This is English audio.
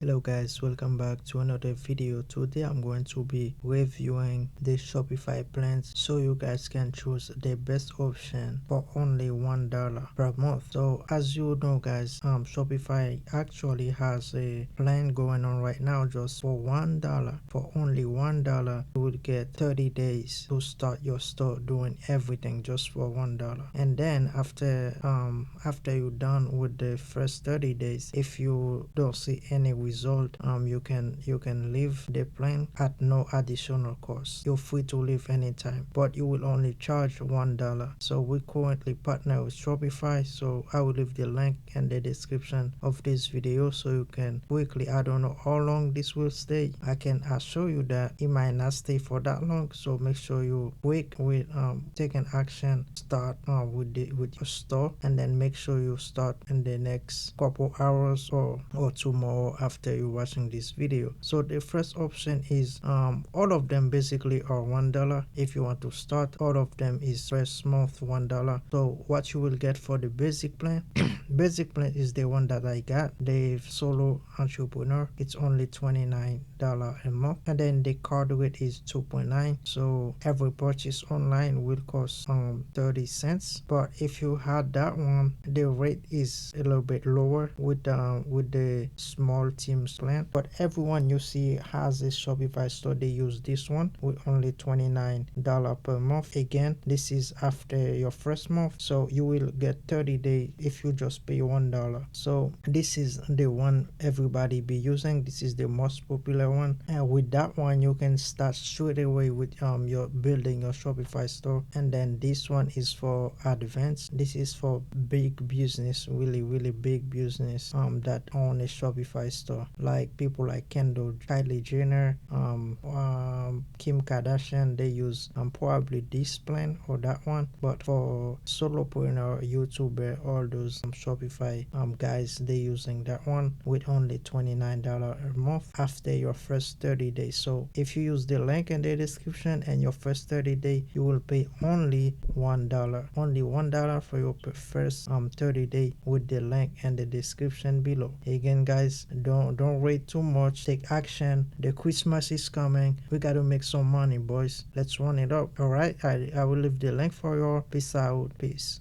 Hello guys, welcome back to another video. Today I'm going to be reviewing the Shopify plans so you guys can choose the best option for only $1 per month. So as you know guys, Shopify actually has a plan going on right now just for $1. For only $1 you will get 30 days to start your store doing everything just for $1. And then after you're done with the first 30 days, if you don't see any result, you can leave the plan at no additional cost. You're free to leave anytime, but you will only charge $1. So we currently partner with Shopify, so I will leave the link in the description of this video so you can quickly. I don't know how long this will stay. I can assure you that it might not stay for that long, so make sure you quick with taking action. Start with your store, and then make sure you start in the next couple hours or tomorrow after you watching this video. So the first option is all of them basically are $1. If you want to start, all of them is first month $1. So what you will get for the basic plan basic plan is the one that I got, the solo entrepreneur. It's only $29 a month, and then the card rate is 2.9. so every purchase online will cost 30 cents. But if you had that one, the rate is a little bit lower with the small teams plan. But everyone you see has a Shopify store, they use this one with only $29 per month. Again, this is after your first month, so you will get 30 days if you just pay $1. So this is the one everybody be using. This is the most popular one, and with that one you can start straight away with your building your Shopify store. And then this one is for advanced. This is for big business, really big business that own a Shopify store, like people like Kendall, Kylie Jenner, Kim Kardashian. They use probably this plan or that one. But for solopreneur, YouTuber, all those Shopify guys, they using that one with only $29 a month after your first 30 days. So if you use the link in the description and your first 30 days, you will pay only $1. Only $1 for your first 30 day with the link in the description below. Again guys, don't wait too much. Take action. The Christmas is coming. We gotta make some money, boys. Let's run it up. All right, I will leave the link for you. Peace out. Peace.